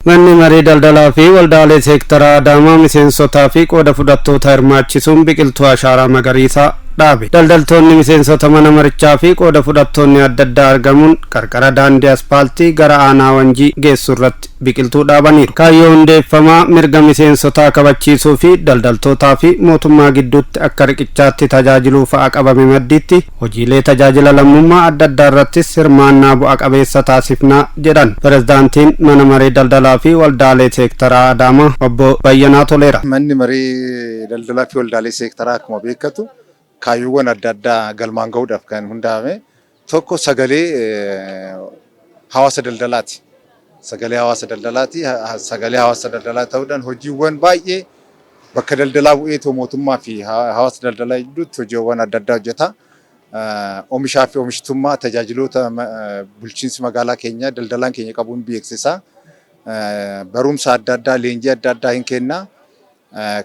Manni marii daldalaa fi waldaalee seektara Adaamaa miseensotaa fi qooda fudhattoota hirmaachisuun biqiltuu ashaaraa magariisaa dhaabe. Daldaltoonni miseensota mana marichaa fi qooda fudhattoonni adda addaa argamuun qarqara daandii aspaaltii gara aanaa Wanjii geessu irratti biqiltuu dhaabaniiru. Kaayyoo hundeeffamaa mirga miseensotaa kabachiisuu fi daldaltootaa fi mootummaa gidduutti akka riqichaatti tajaajiluu fa'aa qabame maddiitti hojiilee tajaajila lammummaa adda addaa irrattis hirmaannaa bu'a qabeessa taasifnaa jedhan pirezidaantiin mana marii daldalaa fi waldaalee seektaraa Adaamaa obbo Bayyanaa Toleera. Manni marii daldalaa fi waldaalee seektaraa akkuma beekatu kaayyoowwan adda addaa galmaan gahuudhaaf kan hundaa'ame tokko sagalee hawaasa daldalaati. Sagalee hawaasa daldalaati. Sagalee hawaasa daldalaa ta'uudhaan hojiiwwan baay'ee bakka daldalaa bu'ee mootummaa fi hawaasa daldalaa gidduutti hojiiwwan adda addaa hojjeta. Oomishaa fi oomishtummaa tajaajiloota bulchiinsi magaalaa keenya daldalaan keenya qabuun beeksisa. Barumsa adda addaa leenjii adda addaa hin kenna.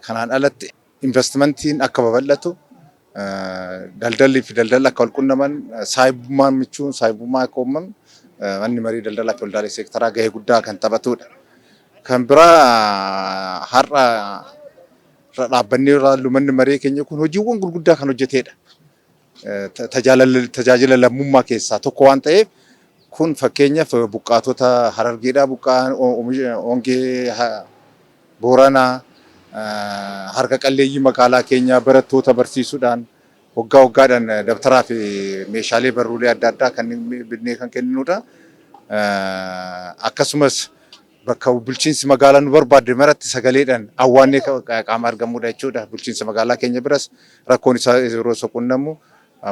Kanaan alatti investimentiin akka babal'atu daldalli fi daldalli akka wal qunnaman saayibummaan michuun saayibummaa akka uumamu manni marii daldalaa fi waldaalee seektaraa gahee guddaa kan taphatudha. Kan biraa har'a dhaabbannee irraa manni marii keenya kun hojiiwwan gurguddaa kan hojjetedha. Tajaajila lammummaa keessaa tokko waan ta'eef kun fakkeenyaaf buqqaatota Harargeedhaa buqqaan Hongee Booranaa harka qalleeyyii magaalaa keenyaa barattoota barsiisuudhaan waggaa waggaadhaan dabtaraa fi meeshaalee barruulee adda addaa kan binnee kan kenninudha. Akkasumas bakka bulchiinsi magaalaa nu barbaadde maratti sagaleedhaan awwaannee qaama argamudha jechuudha. Bulchiinsa magaalaa keenya biras rakkoon isaa yeroo isa qunnamu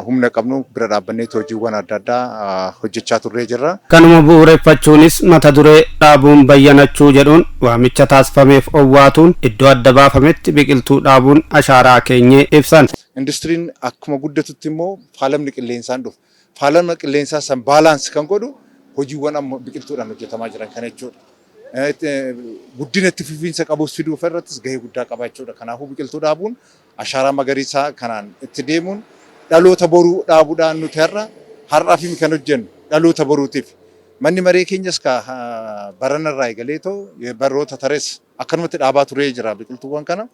humna qabnu bira dhaabbannee hojiiwwan adda addaa hojjechaa turree jirra. Kanuma bu'uureffachuunis mata duree dhaabuun bayyanachuu jedhuun waamicha taasifameef owwaatuun iddoo adda baafametti biqiltuu dhaabuun ashaaraa keenyee ibsan. Industiriin akkuma guddatutti immoo faalamni qilleensaan dhufu. Faalamni qilleensaa san baalaansi kan godhu hojiiwwan amma biqiltuudhaan hojjetamaa jiran kana jechuudha. Guddina itti fufiinsa qabus fiduuf irrattis gahee guddaa qaba jechuudha. Kanaafuu biqiltuu dhaabuun ashaaraa magariisaa kanaan itti deemuun dhaloota boruu dhaabuudhaan nuti har'aa fi kan hojjennu dhaloota boruutiif. Manni maree keenyas baranarraa eegalee baroota tarees akkanumatti dhaabaa turee jira biqiltuuwwan kana.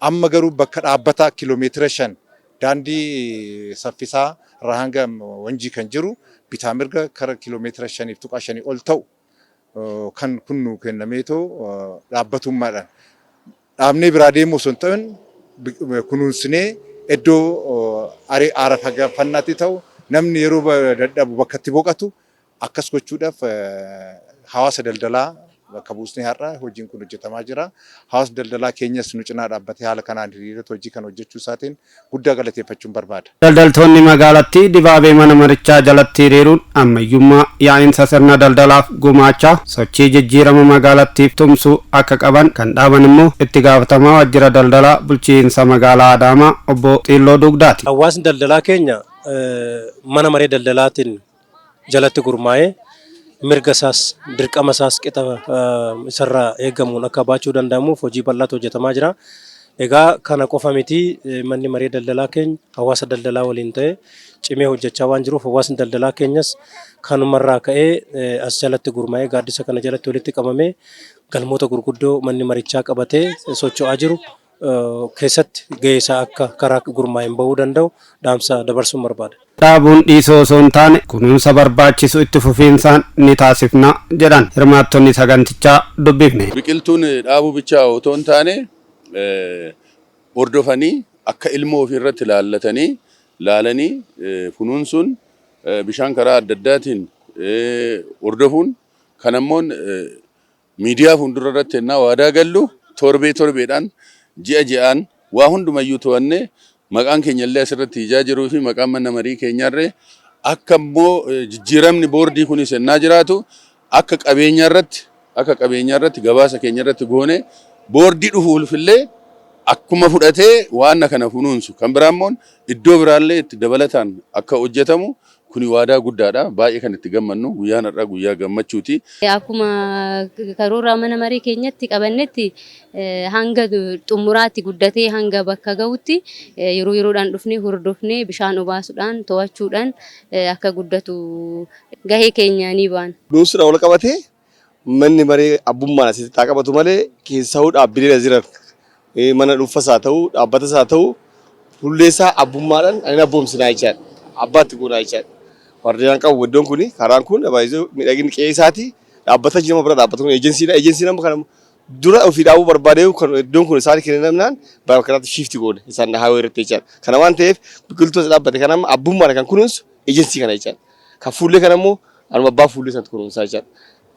Amma garuu bakka dhaabbataa kiiloomeetira 5 daandii saffisaa irraa hanga Wanjii kan jiru bitaa mirga kara kiiloomeetira 5.5 ol ta'u kan kun nu kennamee dhaabbatummaadhaan dhaabnee biraa deemuu osoo hin ta'in kunuunsinee iddoo aara fagaafannaatti ta'u namni yeroo dadhabu bakka itti boqotu akkas gochuudhaaf hawaasa daldalaa bakka buusnee har'a hojiin kun hojjetamaa jira. Hawaasa daldalaa keenyas nu cinaa dhaabbatee haala kanaan hiriirota hojii kan hojjechuu isaatiin guddaa galateeffachuun barbaada. Daldaltoonni magaalattii dibaabee mana marichaa jalatti hiriiruun ammayyummaa yaa'insa sirna daldalaaf gumaachaa sochii jijjiirama magaalattiif tumsuu akka qaban kan dhaaban immoo itti gaafatamaa waajjira daldalaa bulchiinsa magaalaa Adaamaa obbo Xiilloo Dugdaati. Hawaasni daldalaa keenya mana maree daldalaatiin jalatti gurmaa'ee mirga isaas dirqama isaas qixa isarraa eegamuun akka baachuu danda'amuuf hojii bal'aatu hojjetamaa jira. Egaa kana qofa miti manni maree daldalaa keenya hawaasa daldalaa waliin ta'ee cimee hojjechaa waan jiruuf hawaasni daldalaa keenyas kanumarraa ka'ee as jalatti gurmaa'ee gaaddisa kana jalatti walitti qabamee galmoota gurguddoo manni marichaa qabatee socho'aa jiru keessatti gahee isaa akka karaa gurmaa'een bahuu danda'u dhaamsa dabarsuun barbaada. Dhaabuun dhiisoo osoo hin taane kunuunsa barbaachisu itti fufiinsaan ni taasifna jedhan hirmaattonni sagantichaa dubbifne. Biqiltuun dhaabuu bichaa otoo hin taane hordofanii akka ilmoo ofii irratti laalanii kunuunsuun bishaan karaa adda addaatiin hordofuun kan ammoo miidiyaa fuuldura irratti ennaa waadaa gallu torbeedhaan ji'aan waa hundumayyuu to'annee maqaan keenya illee asirratti ijaa jiruu fi maqaan mana marii keenyarree akka immoo jijjiiramni boordii kunis ennaa jiraatu akka qabeenyaarratti gabaasa keenyarratti goone boordii dhufuufillee akkuma fudhatee waan kana kunuunsu kan biraa immoo iddoo biraallee itti dabalataan akka hojjetamu kuni waadaa guddaadha. Baay'ee kan itti gammannu guyyaan har'aa guyyaa gammachuuti. Akkuma karoora mana marii keenyatti qabannetti hanga xumuraatti guddatee hanga bakka gahutti yeroo yeroodhaan dhufnee hordofnee bishaan obaasuudhaan to'achuudhaan akka guddatu gahee keenya ni baana. Kunuunsuudhaan wal qabatee manni maree abbummaan asitti haa qabatu malee keessaa dhaabbilee jiran mana dhuunfaas haa ta'u dhaabbatas haa ta'u hulleessaa abbummaadhaan ani abboomsinaa jechaadha. Abbaatti goonaa jechaadha. Wardiyaan qabu iddoon kuni karaan kun miidhaginni qe'ee isaati dhaabbata nama bira dhaabbatu kun ejensiidha. Ejensiin amma kana dura ofii dhaabuu barbaadee iddoon kun isaanii kennamnaan bakka kanatti shifti goone isaan haa irratti jechaadha. Kana waan ta'eef biqiltoota dhaabbate kana amma abbummaadha kan kunuunsu ejensii kana jechaadha. Kan fuullee kana immoo anuma abbaa fuullee sanatti kunuunsaa jechaadha.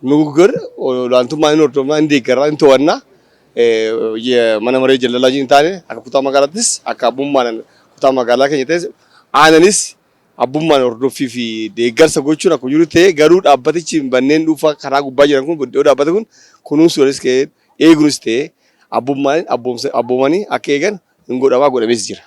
Nugur olaantummaa inni hordofnaa inni deeggaraa inni to'annaa mana maree jallalaa jiru hin taane akka kutaa magaalaattis akka abbummaan kutaa magaalaa keenya ta'es aananis abbummaan hordoffii fi deeggarsa gochuun akkuma jiru ta'e garuu dhaabbatichi manneen dhuunfaa karaa gubbaa jiran kun iddoo dhaabbate kun kunuunsuunis ta'e eeguunis ta'e abbummaan abboomanii akka eegan hin godhamaa godhamees jira.